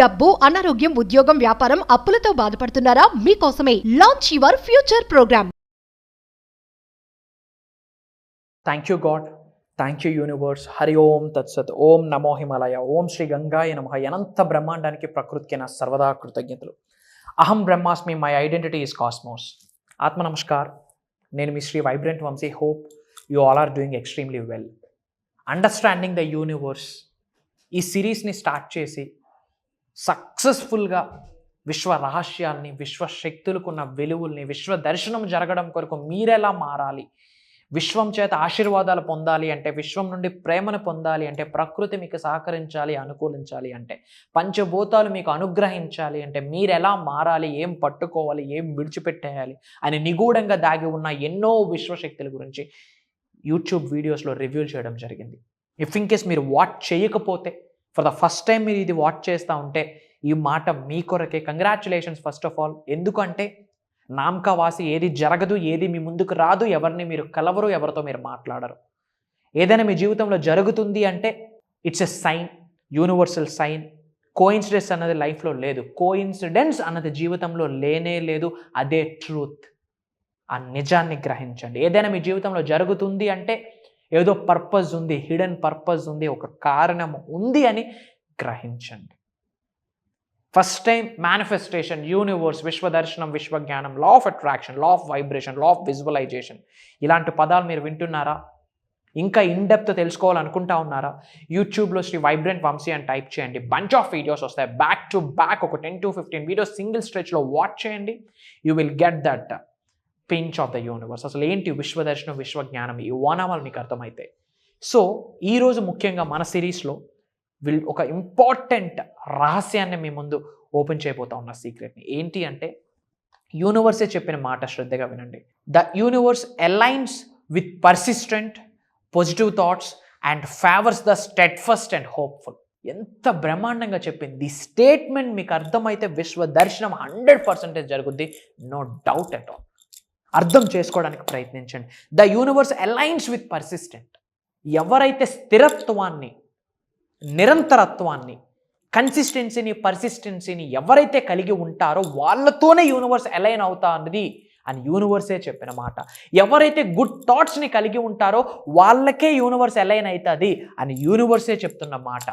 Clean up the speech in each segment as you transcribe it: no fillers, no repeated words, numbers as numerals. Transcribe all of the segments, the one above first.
డబ్బు, అనారోగ్యం, ఉద్యోగం, వ్యాపారం, అప్పులతో బాధపడుతున్నారా? మీకోసమే launch your future program. Thank you God, thank you universe. Hari ఓం తత్సత్. ఓం నమో హిమాలయ. ఓం శ్రీ గంగాయ నమః. అనంత బ్రహ్మాండానికి ప్రకృతికి నా సర్వదా కృతజ్ఞతలు. అహం బ్రహ్మాస్మి, మై ఐడెంటిటీ ఈస్ కాస్మోస్. ఆత్మ నమస్కార్. నేను మీ Shri vibrant Vamshi. Hope you all are doing extremely well. Understanding the universe ఈ సిరీస్ని స్టార్ట్ చేసి సక్సెస్ఫుల్గా విశ్వ రహస్యాల్ని, విశ్వశక్తులకున్న వెలుగుల్ని, విశ్వ దర్శనం జరగడం కొరకు మీరెలా మారాలి, విశ్వం చేత ఆశీర్వాదాలు పొందాలి అంటే, విశ్వం నుండి ప్రేమను పొందాలి అంటే, ప్రకృతి మీకు సహకరించాలి, అనుకూలించాలి అంటే, పంచభూతాలు మీకు అనుగ్రహించాలి అంటే మీరెలా మారాలి, ఏం పట్టుకోవాలి, ఏం విడిచిపెట్టేయాలి అని నిగూఢంగా దాగి ఉన్న ఎన్నో విశ్వశక్తుల గురించి యూట్యూబ్ వీడియోస్లో రివ్యూలు చేయడం జరిగింది. ఇఫ్ ఇన్ కేస్ మీరు వాచ్ చేయకపోతే, ఫర్ ద ఫస్ట్ టైం మీరు ఇది వాచ్ చేస్తూ ఉంటే ఈ మాట మీ కొరకే. Congratulations first of all. ఎందుకంటే నామకావాసి ఏది జరగదు, ఏది మీ ముందుకు రాదు, ఎవరిని మీరు కలవరు, ఎవరితో మీరు మాట్లాడరు. ఏదైనా మీ జీవితంలో జరుగుతుంది అంటే it's a sign, universal sign. Coincidence అన్నది లైఫ్లో లేదు, కోఇన్సిడెన్స్ అన్నది జీవితంలో లేనే లేదు. అదే ట్రూత్. ఆ నిజాన్ని గ్రహించండి. ఏదైనా మీ జీవితంలో జరుగుతుంది అంటే ఏదో పర్పస్ ఉంది, హిడెన్ పర్పస్ ఉంది, ఒక కారణం ఉంది అని గ్రహించండి. ఫస్ట్ టైం మేనిఫెస్టేషన్, యూనివర్స్, విశ్వదర్శనం, విశ్వజ్ఞానం, law of attraction, law of vibration, law of visualization, ఇలాంటి పదాలు మీరు వింటున్నారా? ఇంకా ఇన్ డెప్త్ తెలుసుకోవాలనుకుంటా ఉన్నారా? యూట్యూబ్లో శ్రీ వైబ్రెంట్ వంశీ అని టైప్ చేయండి. బంచ్ ఆఫ్ వీడియోస్ వస్తాయి, బ్యాక్ టు బ్యాక్ ఒక 10 to 15 వీడియోస్ సింగిల్ స్ట్రెచ్లో వాచ్ చేయండి. You will get that pinch of the universe. అసలు ఏంటి విశ్వదర్శనం, విశ్వజ్ఞానం, ఈ ఓనామాలు మీకు అర్థమవుతాయి. సో ఈరోజు ముఖ్యంగా మన సిరీస్లో ఒక ఇంపార్టెంట్ రహస్యాన్ని మీ ముందు ఓపెన్ చేయబోతా ఉన్న సీక్రెట్ని. ఏంటి అంటే యూనివర్సే చెప్పిన మాట, శ్రద్ధగా వినండి. The universe aligns with persistent positive thoughts and favours the steadfast and hopeful. ఎంత బ్రహ్మాండంగా చెప్పింది. ది స్టేట్మెంట్ మీకు అర్థమైతే విశ్వ దర్శనం 100% జరుగుద్ది, నో డౌట్ అట్ ఆల్. అర్థం చేసుకోవడానికి ప్రయత్నించండి. The universe aligns with persistent. ఎవరైతే స్థిరత్వాన్ని, నిరంతరత్వాన్ని, కన్సిస్టెన్సీని, పర్సిస్టెన్సీని ఎవరైతే కలిగి ఉంటారో వాళ్ళతోనే యూనివర్స్ అలైన్ అవుతా అన్నది అని యూనివర్సే చెప్పిన మాట. ఎవరైతే గుడ్ థాట్స్ని కలిగి ఉంటారో వాళ్ళకే యూనివర్స్ అలైన్ అవుతుంది అని యూనివర్సే చెప్తున్న మాట.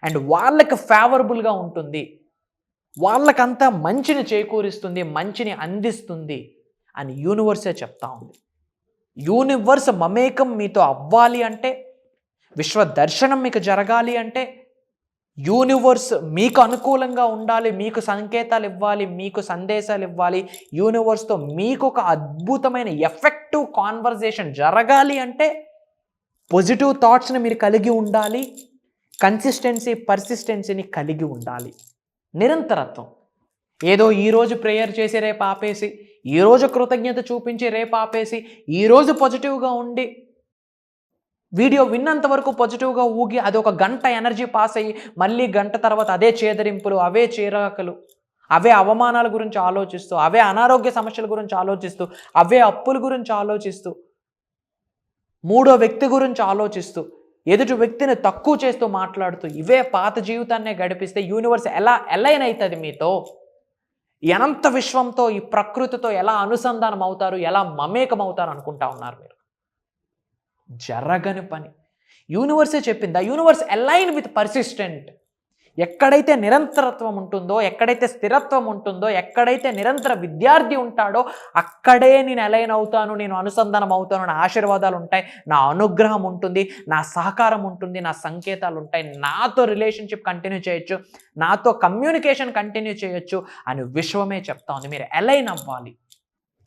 అండ్ వాళ్ళకి ఫేవరబుల్గా ఉంటుంది, వాళ్ళకంతా మంచిని చేకూరిస్తుంది, మంచిని అందిస్తుంది అని యూనివర్సే చెప్తా ఉంది. యూనివర్స్ మమేకం మీతో అవ్వాలి అంటే, విశ్వ దర్శనం మీకు జరగాలి అంటే, యూనివర్స్ మీకు అనుకూలంగా ఉండాలి, మీకు సంకేతాలు ఇవ్వాలి, మీకు సందేశాలు ఇవ్వాలి, యూనివర్స్తో మీకు ఒక అద్భుతమైన ఎఫెక్టివ్ కాన్వర్జేషన్ జరగాలి అంటే పాజిటివ్ థాట్స్ని మీరు కలిగి ఉండాలి, కన్సిస్టెన్సీ, పర్సిస్టెన్సీని కలిగి ఉండాలి, నిరంతరత్వం. ఏదో ఈరోజు ప్రేయర్ చేసి రేపు ఆపేసి, ఈరోజు కృతజ్ఞత చూపించి రేపు ఆపేసి, ఈరోజు పాజిటివ్గా ఉండి వీడియో విన్నంత వరకు పాజిటివ్గా ఊగి అది ఒక గంట ఎనర్జీ పాస్ అయ్యి మళ్ళీ గంట తర్వాత అదే చేదరింపులు, అవే చిరాకులు, అవే అవమానాల గురించి ఆలోచిస్తూ, అవే అనారోగ్య సమస్యల గురించి ఆలోచిస్తూ, అవే అప్పుల గురించి ఆలోచిస్తూ, మూడో వ్యక్తి గురించి ఆలోచిస్తూ, ఎదుటి వ్యక్తిని తక్కువ చేస్తూ మాట్లాడుతూ, ఇవే పాత జీవితాన్నే గడిపిస్తే యూనివర్స్ ఎలా అలైన్ అవుతుంది మీతో? ఈ అనంత విశ్వంతో, ఈ ప్రకృతితో ఎలా అనుసంధానం అవుతారు, ఎలా మమేకం అవుతారు అనుకుంటా ఉన్నారు మీరు? జరగని పని. యూనివర్సే చెప్పింది. The universe align with persistent. ఎక్కడైతే నిరంతరత్వం ఉంటుందో, ఎక్కడైతే స్థిరత్వం ఉంటుందో, ఎక్కడైతే నిరంతర విద్యార్థి ఉంటాడో అక్కడే నేను అలైన్ అవుతాను, నేను అనుసంధానం అవుతాను, నా ఆశీర్వాదాలు ఉంటాయి, నా అనుగ్రహం ఉంటుంది, నా సహకారం ఉంటుంది, నా సంకేతాలు ఉంటాయి, నాతో రిలేషన్షిప్ కంటిన్యూ చేయొచ్చు, నాతో కమ్యూనికేషన్ కంటిన్యూ చేయొచ్చు అని విశ్వమే చెప్తా ఉంది. మీరు అలైన్ అవ్వాలి.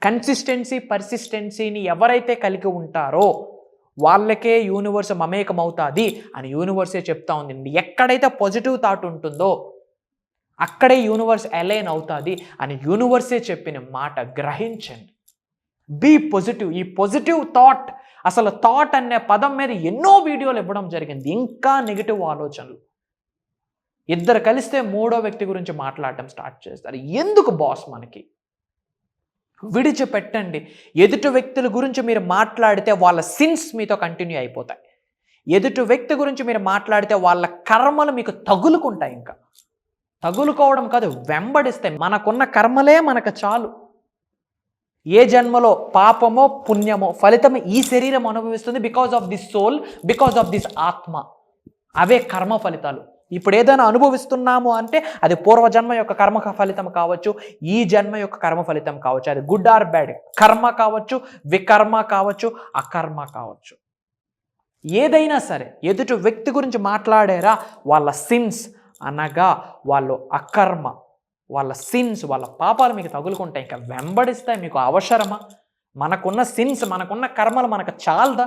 కన్సిస్టెన్సీ, పర్సిస్టెన్సీని ఎవరైతే కలిగి ఉంటారో వాళ్ళకే యూనివర్స్ మమేకం అవుతుంది అని యూనివర్సే చెప్తా ఉంది. ఎక్కడైతే పాజిటివ్ థాట్ ఉంటుందో అక్కడే యూనివర్స్ అలైన్ అవుతుంది అని యూనివర్సే చెప్పిన మాట. గ్రహించండి. Be positive. ఈ పాజిటివ్ థాట్, అసలు థాట్ అనే పదం మీద ఎన్నో వీడియోలు ఇవ్వడం జరిగింది. ఇంకా నెగిటివ్ ఆలోచనలు. ఇద్దరు కలిస్తే మూడో వ్యక్తి గురించి మాట్లాడటం స్టార్ట్ చేస్తారు. ఎందుకు బాస్ మనకి? విడిచిపెట్టండి. ఎదుటి వ్యక్తుల గురించి మీరు మాట్లాడితే వాళ్ళ సిన్స్ మీతో కంటిన్యూ అయిపోతాయి. ఎదుటి వ్యక్తి గురించి మీరు మాట్లాడితే వాళ్ళ కర్మలు మీకు తగులుకుంటాయి. ఇంకా తగులుకోవడం కాదు, వెంబడిస్తే మనకున్న కర్మలే మనకు చాలు. ఏ జన్మలో పాపమో పుణ్యమో ఫలితం ఈ శరీరం అనుభవిస్తుంది. Because of this soul, because of this ఆత్మ. అవే కర్మ ఫలితాలు. ఇప్పుడు ఏదైనా అనుభవిస్తున్నాము అంటే అది పూర్వజన్మ యొక్క కర్మ ఫలితం కావచ్చు, ఈ జన్మ యొక్క కర్మ ఫలితం కావచ్చు. అది గుడ్ ఆర్ బ్యాడ్, కర్మ కావచ్చు, వికర్మ కావచ్చు, అకర్మ కావచ్చు. ఏదైనా సరే ఎదుటి వ్యక్తి గురించి మాట్లాడారా, వాళ్ళ సిన్స్ అనగా వాళ్ళు అకర్మ, వాళ్ళ సిన్స్, వాళ్ళ పాపాలు మీకు తగులుకుంటాయి. ఇంకా వెంబడిస్తాయి. మీకు అవసరమా? మనకున్న సిన్స్, మనకున్న కర్మలు మనకు చాలదా?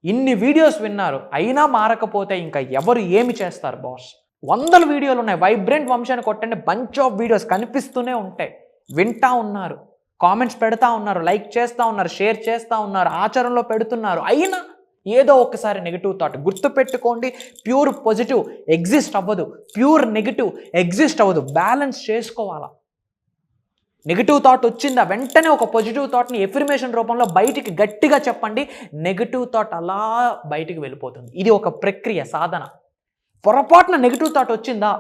ఇన్ని వీడియోస్ విన్నారు, అయినా మారకపోతే ఇంకా ఎవరు ఏమి చేస్తారు బాస్? 100 వీడియోలు ఉన్నాయి. వైబ్రెంట్ వంశాన్ని కొట్టండి, బంచ్ ఆఫ్ వీడియోస్ కనిపిస్తూనే ఉంటాయి. వింటా ఉన్నారు, కామెంట్స్ పెడతా ఉన్నారు, లైక్ చేస్తూ ఉన్నారు, షేర్ చేస్తూ ఉన్నారు, ఆచరణలో పెడుతున్నారు. అయినా ఏదో ఒకసారి నెగిటివ్ థాట్. గుర్తుపెట్టుకోండి, ప్యూర్ పాజిటివ్ ఎగ్జిస్ట్ అవ్వదు, ప్యూర్ నెగిటివ్ ఎగ్జిస్ట్ అవ్వదు. బ్యాలెన్స్ చేసుకోవాలా. నెగిటివ్ థాట్ వచ్చిందా, వెంటనే ఒక పాజిటివ్ థాట్ని ఎఫర్మేషన్ రూపంలో బయటికి గట్టిగా చెప్పండి. నెగిటివ్ థాట్ అలా బయటికి వెళ్ళిపోతుంది. ఇది ఒక ప్రక్రియ, సాధన. పొరపాటున నెగిటివ్ థాట్ వచ్చిందా,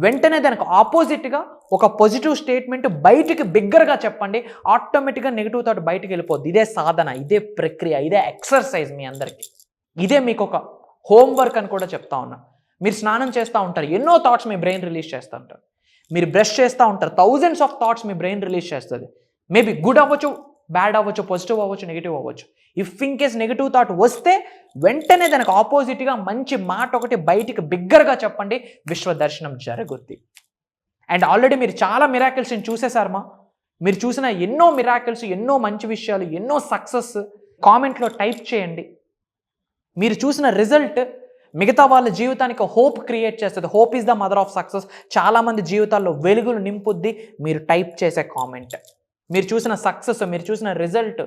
వెంటనే దానికి ఆపోజిట్గా ఒక పాజిటివ్ స్టేట్మెంట్ బయటికి బిగ్గరగా చెప్పండి. ఆటోమేటిక్గా నెగిటివ్ థాట్ బయటికి వెళ్ళిపోద్ది. ఇదే సాధన, ఇదే ప్రక్రియ, ఇదే ఎక్సర్సైజ్ మీ అందరికీ. ఇదే మీకు ఒక హోంవర్క్ అని కూడా చెప్తా ఉన్నా. మీరు స్నానం చేస్తూ ఉంటారు, ఎన్నో థాట్స్ మీ బ్రెయిన్ రిలీజ్ చేస్తూ ఉంటారు. మీరు బ్రష్ చేస్తూ ఉంటారు, thousands of thoughts me brain release చేస్తుంది. మేబీ గుడ్ అవ్వచ్చు, బ్యాడ్ అవ్వచ్చు, పాజిటివ్ అవ్వచ్చు, నెగిటివ్ అవ్వచ్చు. If in case negative thought వస్తే వెంటనే దానికి ఆపోజిట్గా మంచి మాట ఒకటి బయటికి బిగ్గరగా చెప్పండి. విశ్వ దర్శనం జరుగుద్ది. అండ్ ఆల్రెడీ మీరు చాలా మిరాకిల్స్ని చూసేశారమ్మా. మీరు చూసిన ఎన్నో మిరాకిల్స్, ఎన్నో మంచి విషయాలు, ఎన్నో సక్సెస్ కామెంట్లో టైప్ చేయండి. మీరు చూసిన రిజల్ట్ మిగతా వాళ్ళ జీవితానికి హోప్ క్రియేట్ చేస్తుంది. Hope is the mother of success. చాలామంది జీవితాల్లో వెలుగులు నింపుద్ది మీరు టైప్ చేసే కామెంట్. మీరు చూసిన సక్సెస్, మీరు చూసిన రిజల్ట్,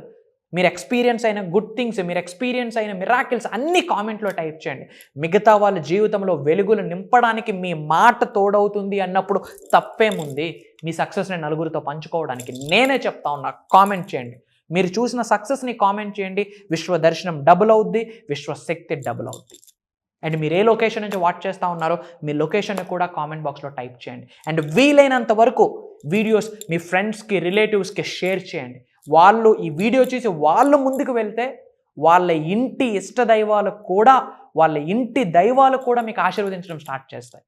మీరు ఎక్స్పీరియన్స్ అయిన గుడ్ థింగ్స్, మీరు ఎక్స్పీరియన్స్ అయిన మిరాకిల్స్ అన్ని కామెంట్లో టైప్ చేయండి. మిగతా వాళ్ళ జీవితంలో వెలుగులు నింపడానికి మీ మాట తోడవుతుంది అన్నప్పుడు తప్పేముంది? మీ సక్సెస్ని నలుగురితో పంచుకోవడానికి నేనే చెప్తా ఉన్నా. కామెంట్ చేయండి. మీరు చూసిన సక్సెస్ని కామెంట్ చేయండి. విశ్వ దర్శనం డబుల్ అవుద్ది, విశ్వశక్తి డబుల్ అవుద్ది. అండ్ మీరు ఏ లొకేషన్ నుంచి వాచ్ చేస్తూ ఉన్నారో మీ లొకేషన్ని కూడా కామెంట్ బాక్స్లో టైప్ చేయండి. అండ్ వీలైనంత వరకు వీడియోస్ మీ ఫ్రెండ్స్కి, రిలేటివ్స్కి షేర్ చేయండి. వాళ్ళు ఈ వీడియో చూసి వాళ్ళు ముందుకు వెళ్తే వాళ్ళ ఇంటి ఇష్ట దైవాలు కూడా, వాళ్ళ ఇంటి దైవాలు కూడా మీకు ఆశీర్వదించడం స్టార్ట్ చేస్తాయి.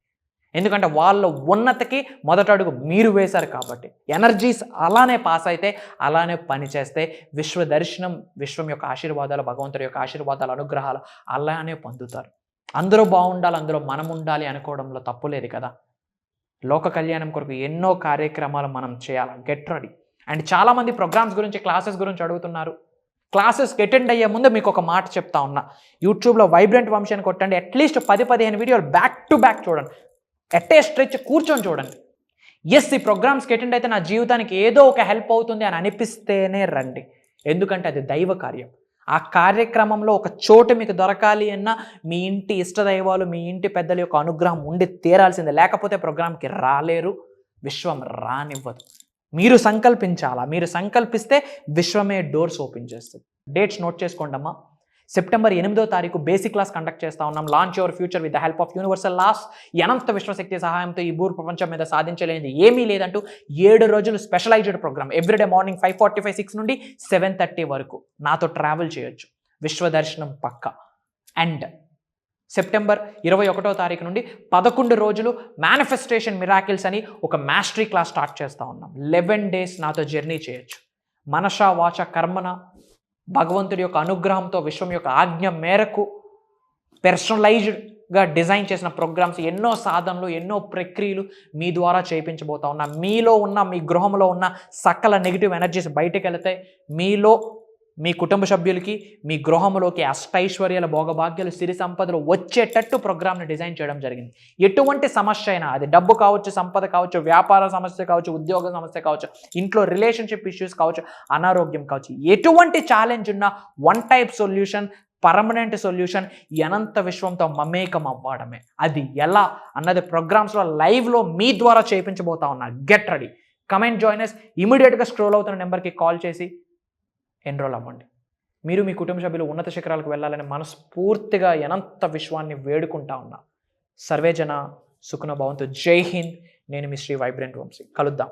ఎందుకంటే వాళ్ళ ఉన్నతికి మొదటి అడుగు మీరు వేశారు కాబట్టి. ఎనర్జీస్ అలానే పాస్ అయితే, అలానే పనిచేస్తే విశ్వ దర్శనం, విశ్వం యొక్క ఆశీర్వాదాలు, భగవంతుడి యొక్క ఆశీర్వాదాలు, అనుగ్రహాలు అలానే పొందుతారు. అందరూ బాగుండాలి, అందులో మనం ఉండాలి అనుకోవడంలో తప్పు లేదు కదా. లోక కళ్యాణం కొరకు ఎన్నో కార్యక్రమాలు మనం చేయాలి. Get ready. అండ్ చాలామంది ప్రోగ్రామ్స్ గురించి, క్లాసెస్ గురించి అడుగుతున్నారు. క్లాసెస్కి అటెండ్ అయ్యే ముందు మీకు ఒక మాట చెప్తా ఉన్నా. యూట్యూబ్లో వైబ్రెంట్ వంశాన్ని కొట్టండి. అట్లీస్ట్ 10-15 వీడియోలు బ్యాక్ టు బ్యాక్ చూడండి. ఎట్టే స్ట్రెచ్ కూర్చొని చూడండి. ఎస్, ఈ ప్రోగ్రామ్స్కి అటెండ్ అయితే నా జీవితానికి ఏదో ఒక హెల్ప్ అవుతుంది అని అనిపిస్తేనే రండి. ఎందుకంటే అది దైవ కార్యం. ఆ కార్యక్రమంలో ఒక చోటు మీకు దొరకాలి అన్నా మీ ఇంటి ఇష్టదైవాలు, మీ ఇంటి పెద్దల యొక్క అనుగ్రహం ఉండి తీరాల్సిందే. లేకపోతే ప్రోగ్రామ్కి రాలేరు, విశ్వం రానివ్వదు. మీరు సంకల్పించాలా. మీరు సంకల్పిస్తే విశ్వమే డోర్స్ ఓపెన్ చేస్తుంది. డేట్స్ నోట్ చేసుకోండి అమ్మా. సెప్టెంబర్ 8వ తారీఖు బేసిక్ క్లాస్ కండక్ట్ చేస్తా ఉన్నాం. Launch your future with the help of universal laws. అనంత విశ్వశక్తి సహాయంతో ఈ భూ ప్రపంచం మీద సాధించలేనిది ఏమీ లేదంటూ 7 రోజులు స్పెషలైజ్డ్ ప్రోగ్రామ్. ఎవ్రీడే మార్నింగ్ 5:45, 6 నుండి 7:30 వరకు నాతో ట్రావెల్ చేయొచ్చు. విశ్వదర్శనం పక్క. అండ్ సెప్టెంబర్ 21వ తారీఖు నుండి 11 రోజులు మేనిఫెస్టేషన్ మిరాకిల్స్ అని ఒక మాస్టరీ క్లాస్ స్టార్ట్ చేస్తూ ఉన్నాం. 11 days నాతో జర్నీ చేయొచ్చు. మనస, వాచ, కర్మన భగవంతుడి యొక్క అనుగ్రహంతో, విశ్వం యొక్క ఆజ్ఞ మేరకు పర్సనలైజ్డ్గా డిజైన్ చేసిన ప్రోగ్రామ్స్, ఎన్నో సాధనలు, ఎన్నో ప్రక్రియలు మీ ద్వారా చేయించబోతా ఉన్నా. మీలో ఉన్న, మీ గృహంలో ఉన్న సకల నెగిటివ్ ఎనర్జీస్ బయటకు వెళితే మీలో, మీ కుటుంబ సభ్యులకి, మీ గృహంలోకి అష్టైశ్వర్యాల, భోగభాగ్యాలు, సిరి సంపదలు వచ్చేటట్టు ప్రోగ్రామ్ని డిజైన్ చేయడం జరిగింది. ఎటువంటి సమస్య అయినా, అది డబ్బు కావచ్చు, సంపద కావచ్చు, వ్యాపార సమస్య కావచ్చు, ఉద్యోగ సమస్య కావచ్చు, ఇంట్లో రిలేషన్షిప్ ఇష్యూస్ కావచ్చు, అనారోగ్యం కావచ్చు, ఎటువంటి ఛాలెంజ్ ఉన్నా one type solution, permanent solution, అనంత విశ్వంతో మమేకం అవ్వడమే. అది ఎలా అన్నది ప్రోగ్రామ్స్లో లైవ్లో మీ ద్వారా చేయించబోతా ఉన్నా. Get ready. కమెంట్ జాయినర్స్ ఇమీడియట్గా స్క్రోల్ అవుతున్న నెంబర్కి కాల్ చేసి ఎన్రోల్ అవ్వండి. మీరు, మీ కుటుంబ సభ్యులు ఉన్నత శిఖరాలకు వెళ్ళాలని మనస్ఫూర్తిగా అనంత విశ్వాన్ని వేడుకుంటా ఉన్నా. సర్వేజన సుఖన భవంతు. జై హింద్. నేను మీ శ్రీ వైబ్రెంట్ వంశీ. కలుద్దాం.